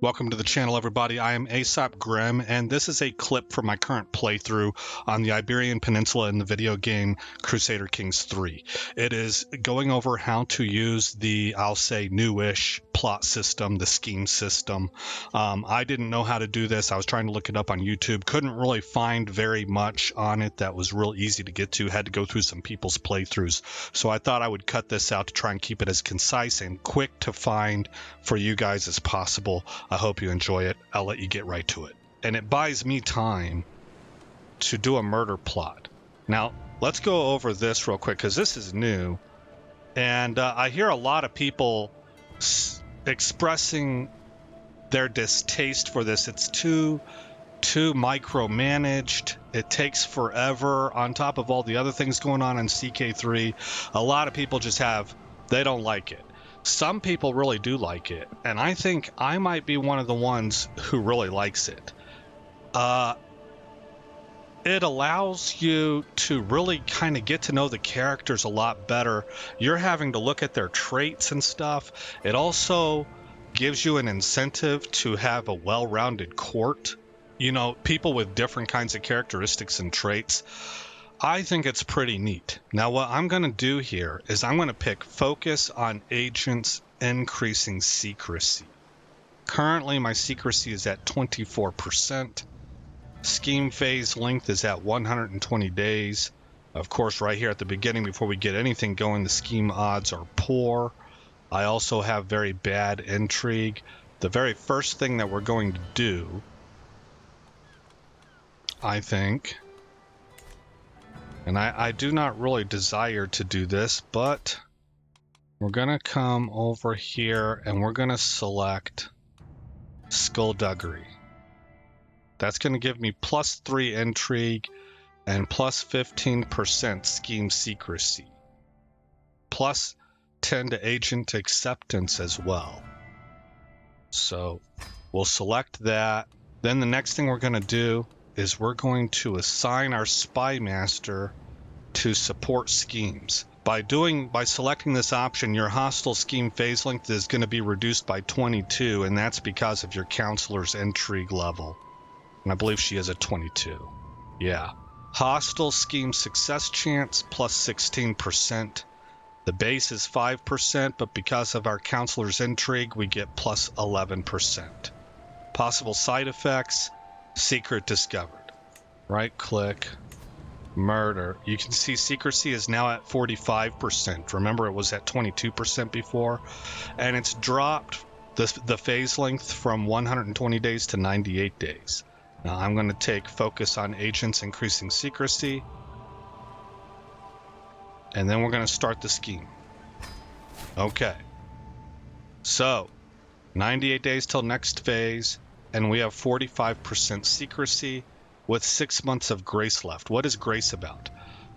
Welcome to the channel, everybody. I am Aesop Grimm, and this is a clip from my current playthrough on the Iberian Peninsula in the video game Crusader Kings 3. It is going over how to use the, I'll say, newish plot system, the scheme system. I didn't know how to do this. I was trying to look it up on YouTube. Couldn't really find very much on it that was real easy to get to. Had to go through some people's playthroughs. So I thought I would cut this out to try and keep it as concise and quick to find for you guys as possible. I hope you enjoy it. I'll let you get right to it. And it buys me time to do a murder plot. Now, let's go over this real quick because this is new. And I hear a lot of people expressing their distaste for this. It's too micromanaged. It takes forever on top of all the other things going on in CK3. A lot of people just they don't like it. Some people really do like it, and I think I might be one of the ones who really likes it. It allows you to really kind of get to know the characters a lot better. You're having to look at their traits and stuff. It also gives you an incentive to have a well-rounded court. You know, people with different kinds of characteristics and traits. I think it's pretty neat. Now, what I'm going to do here is I'm going to pick focus on agents increasing secrecy. Currently, my secrecy is at 24%. Scheme phase length is at 120 days. Of course, right here at the beginning, before we get anything going, the scheme odds are poor. I also have very bad intrigue. The very first thing that we're going to do, I think, and I do not really desire to do this, but we're going to come over here and we're going to select Skullduggery. That's going to give me +3 intrigue and +15% scheme secrecy. +10 to agent acceptance as well. So we'll select that. Then the next thing we're going to do is we're going to assign our spy master to support schemes. By selecting this option, your hostile scheme phase length is going to be reduced by 22, and that's because of your counselor's intrigue level. And I believe she is at 22. Yeah. Hostile scheme success chance +16%. The base is 5%, but because of our counselor's intrigue, we get +11%. Possible side effects: secret discovered. Right click, murder. You can see secrecy is now at 45%. Remember, it was at 22% before, and it's dropped the phase length from 120 days to 98 days. Now I'm going to take focus on agents increasing secrecy, and then we're going to start the scheme. Okay, so 98 days till next phase, and we have 45% secrecy with 6 months of grace left. What is grace about?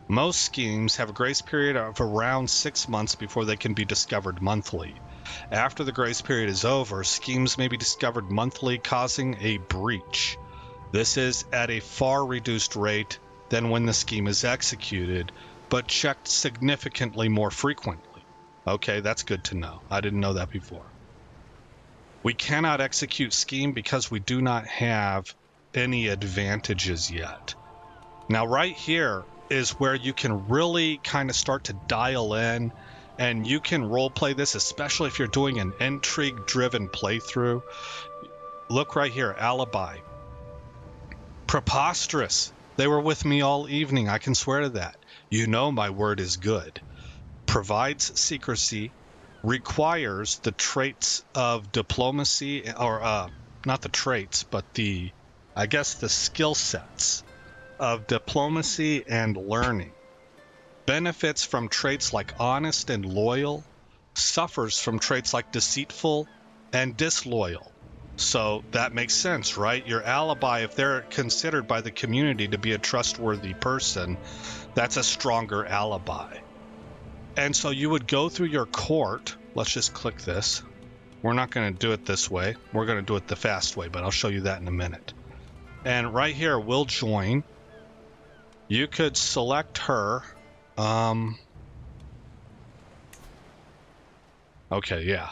Most schemes have a grace period of around 6 months before they can be discovered monthly. After the grace period is over, schemes may be discovered monthly, causing a breach. This is at a far reduced rate than when the scheme is executed, but checked significantly more frequently. Okay, that's good to know. I didn't know that before. We cannot execute scheme because we do not have any advantages yet. Now, right here is where you can really kind of start to dial in, and you can role play this, especially if you're doing an intrigue-driven playthrough. Look right here, alibi. Preposterous. They were with me all evening. I can swear to that. You know my word is good. Provides secrecy. Requires the traits of diplomacy, or not the traits, but the skill sets of diplomacy and learning. Benefits from traits like honest and loyal. Suffers from traits like deceitful and disloyal. So that makes sense, right? Your alibi, if they're considered by the community to be a trustworthy person, that's a stronger alibi. And so you would go through your court. Let's just click this. We're not going to do it this way. We're going to do it the fast way, but I'll show you that in a minute. And right here, we'll join. You could select her. Okay, yeah.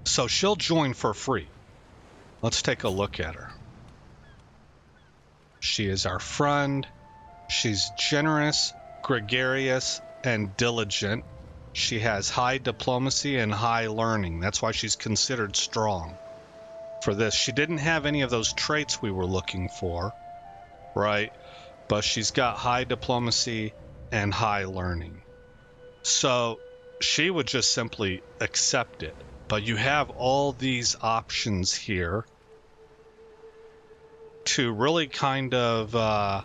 So she'll join for free. Let's take a look at her. She is our friend. She's generous, gregarious, and diligent. She has high diplomacy and high learning. That's why she's considered strong for this. She didn't have any of those traits we were looking for, right? But she's got high diplomacy and high learning. So she would just simply accept it. But you have all these options here to really kind of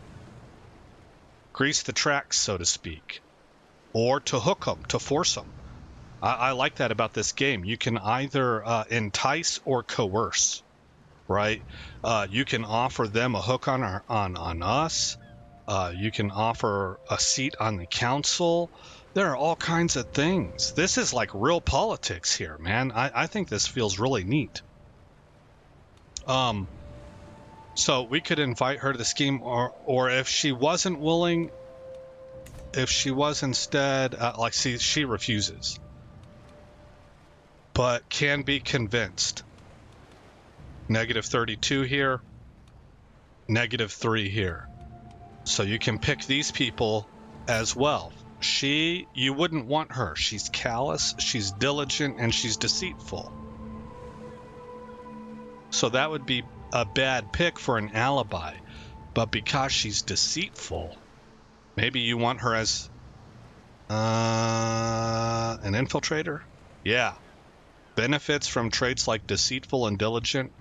grease the tracks, so to speak, or to hook them, to force them. I like that about this game. You can either entice or coerce, right? You can offer them a hook on us. You can offer a seat on the council. There are all kinds of things. This is like real politics here, man. I think this feels really neat. So we could invite her to the scheme, or if she wasn't willing, if she was instead, see, she refuses, but can be convinced. -32 here, -3 here. So you can pick these people as well. You wouldn't want her. She's callous, she's diligent, and she's deceitful. So that would be a bad pick for an alibi. But because she's deceitful, maybe you want her as an infiltrator? Yeah. Benefits from traits like deceitful and diligent,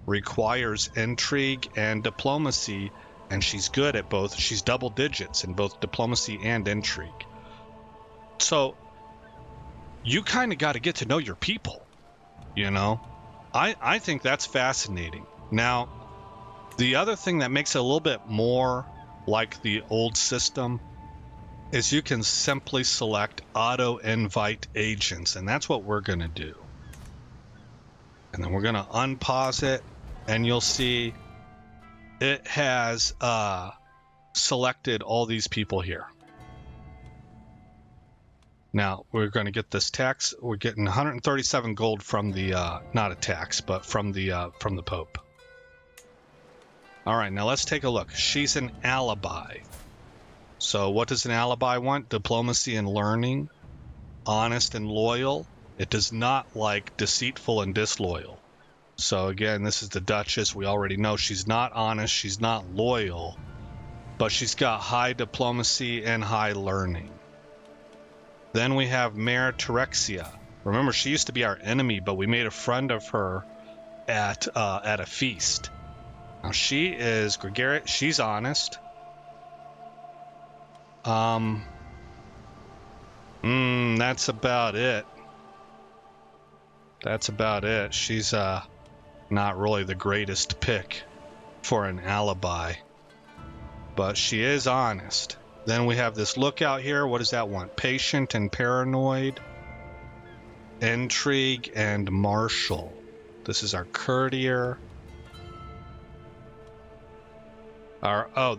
requires intrigue and diplomacy, and she's good at both. She's double digits in both diplomacy and intrigue. So you kind of got to get to know your people, you know? I think that's fascinating. Now, the other thing that makes it a little bit more like the old system is you can simply select auto invite agents, and that's what we're going to do. And then we're going to unpause it, and you'll see it has selected all these people here. Now we're going to get this tax. We're getting 137 gold from the not a tax, but from the Pope. All right, now let's take a look. She's an alibi. So what does an alibi want? Diplomacy and learning, honest and loyal. It does not like deceitful and disloyal. So again, this is the Duchess. We already know she's not honest, she's not loyal, but she's got high diplomacy and high learning. Then we have Mare Terexia. Remember, she used to be our enemy, but we made a friend of her at a feast. Now she is gregarious. She's honest. That's about it. That's about it. She's not really the greatest pick for an alibi, but she is honest. Then we have this lookout here. What does that want? Patient and paranoid, intrigue and martial. This is our courtier.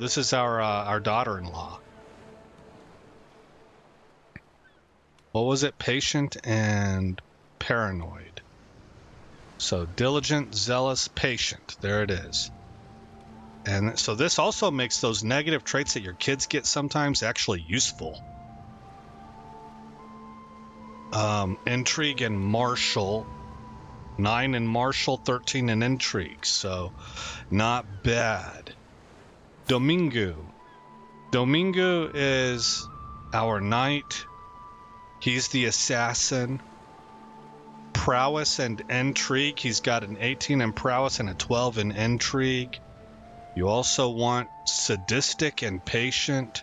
This is our daughter-in-law. What was it? Patient and paranoid. So diligent, zealous, patient. There it is. And so this also makes those negative traits that your kids get sometimes actually useful. Intrigue and martial. 9 in martial, 13 in intrigue. So not bad. Domingo. Domingo is our knight. He's the assassin. Prowess and intrigue. He's got an 18 in prowess and a 12 in intrigue. You also want sadistic and patient.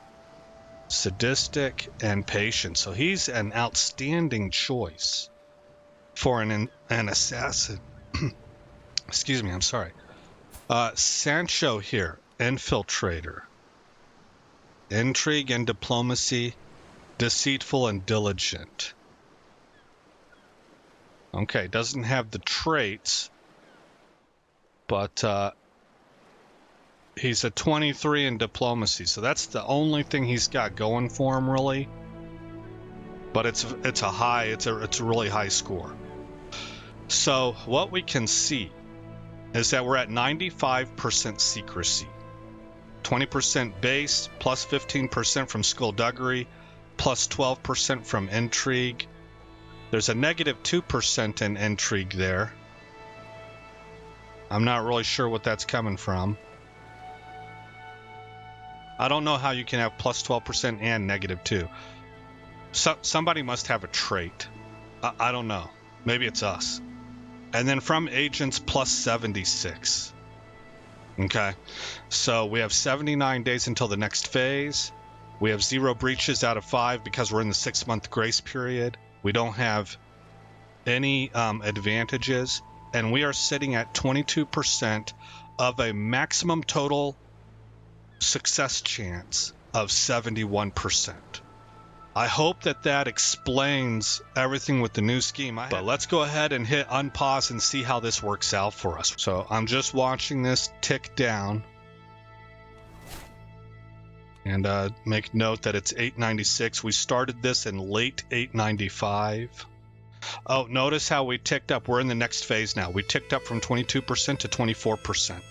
Sadistic and patient. So he's an outstanding choice for an assassin. Excuse me, I'm sorry. Sancho here, infiltrator. Intrigue and diplomacy, deceitful and diligent. Okay, doesn't have the traits, but he's a 23 in diplomacy, so that's the only thing he's got going for him, really. But it's a really high score. So what we can see is that we're at 95% secrecy. 20% base, plus 15% from skullduggery, plus 12% from intrigue. There's a negative 2% in intrigue there. I'm not really sure what that's coming from. I don't know how you can have plus 12% and negative 2. So somebody must have a trait. I don't know. Maybe it's us. And then from agents, plus 76. Okay. So we have 79 days until the next phase. We have 0 breaches out of 5 because we're in the 6-month grace period. We don't have any advantages. And we are sitting at 22% of a maximum total success chance of 71%. I hope that explains everything with the new scheme. But let's go ahead and hit unpause and see how this works out for us. So I'm just watching this tick down. And make note that it's 896. We started this in late 895. Oh, notice how we ticked up. We're in the next phase now. We ticked up from 22% to 24%.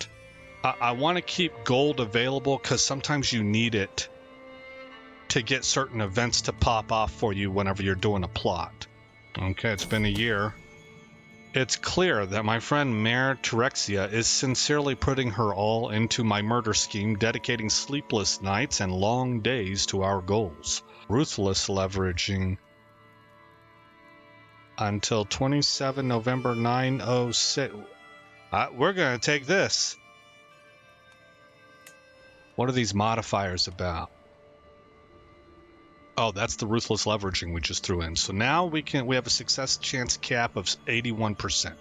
I want to keep gold available because sometimes you need it to get certain events to pop off for you whenever you're doing a plot. Okay, it's been a year. It's clear that my friend Mare Terexia is sincerely putting her all into my murder scheme, dedicating sleepless nights and long days to our goals. Ruthless leveraging until 27 November 906. We're going to take this. What are these modifiers about? Oh, that's the ruthless leveraging we just threw in. So now we have a success chance cap of 81%.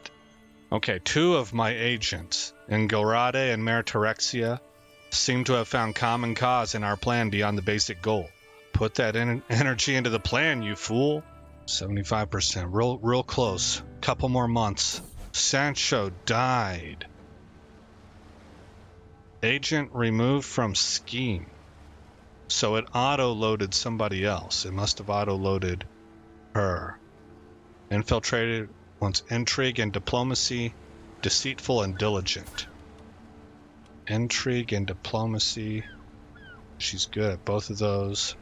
Okay, 2 of my agents, Ngorade and Meritorexia, seem to have found common cause in our plan beyond the basic goal. Put that energy into the plan, you fool. 75%, real close. Couple more months. Sancho died. Agent removed from scheme. So it auto-loaded somebody else. It must have auto-loaded her. Infiltrated, wants intrigue and diplomacy, deceitful and diligent. Intrigue and diplomacy. She's good at both of those.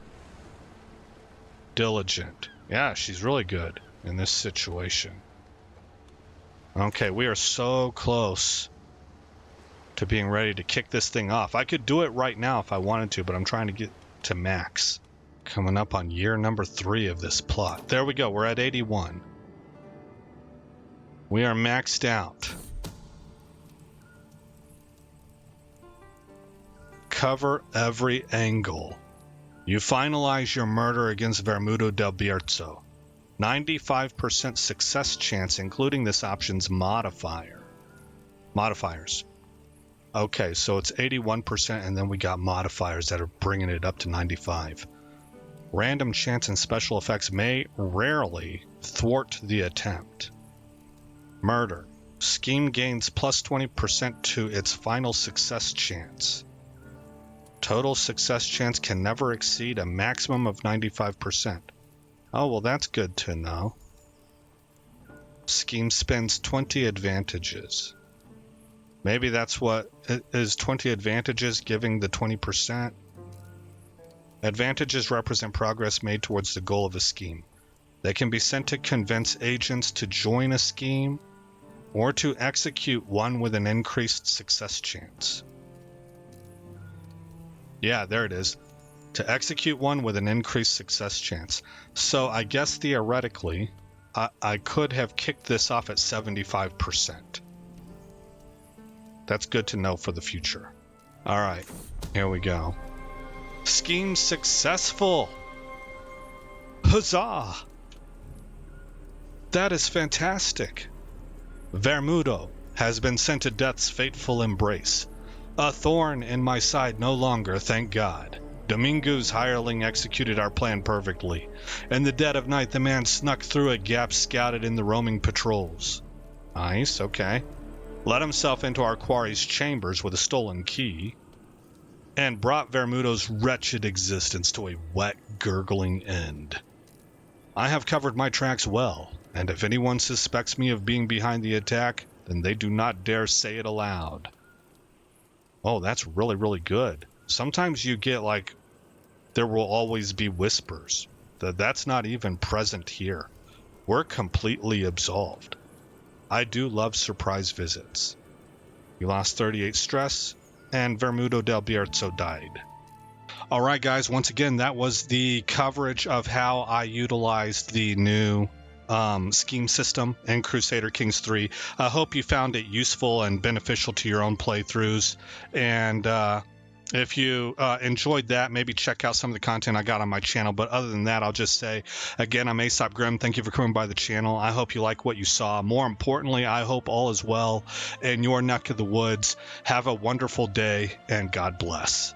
Diligent. Yeah, she's really good in this situation. Okay, we are so close to being ready to kick this thing off. I could do it right now if I wanted to, but I'm trying to get to max. Coming up on year number 3 of this plot. There we go. We're at 81. We are maxed out. Cover every angle. You finalize your murder against Vermudo del Bierzo. 95% success chance, including this option's modifiers. Okay, so it's 81%, and then we got modifiers that are bringing it up to 95. Random chance and special effects may rarely thwart the attempt. Murder. Scheme gains plus 20% to its final success chance. Total success chance can never exceed a maximum of 95%. Oh, well, that's good to know. Scheme spends 20 advantages. Maybe that's what is 20 advantages giving the 20%. Advantages represent progress made towards the goal of a scheme. They can be sent to convince agents to join a scheme or to execute one with an increased success chance. Yeah, there it is. To execute one with an increased success chance. So I guess theoretically, I could have kicked this off at 75%. That's good to know for the future. All right, here we go. Scheme successful! Huzzah! That is fantastic. Vermudo has been sent to death's fateful embrace. A thorn in my side no longer, thank God. Dominguez hireling executed our plan perfectly. In the dead of night, the man snuck through a gap scouted in the roaming patrols. Nice, okay. Let himself into our quarry's chambers with a stolen key, and brought Vermudo's wretched existence to a wet, gurgling end. I have covered my tracks well, And if anyone suspects me of being behind the attack, then they do not dare say it aloud. Oh, that's really, really good. Sometimes you get like, there will always be whispers. That's not even present here. We're completely absolved. I do love surprise visits. You lost 38 stress, and Vermudo del Bierzo died. All right, guys, once again, that was the coverage of how I utilized the new scheme system in Crusader Kings 3. I hope you found it useful and beneficial to your own playthroughs. And if you enjoyed that, maybe check out some of the content I got on my channel. But other than that, I'll just say, again, I'm Aesop Grimm. Thank you for coming by the channel. I hope you like what you saw. More importantly, I hope all is well in your neck of the woods. Have a wonderful day, and God bless.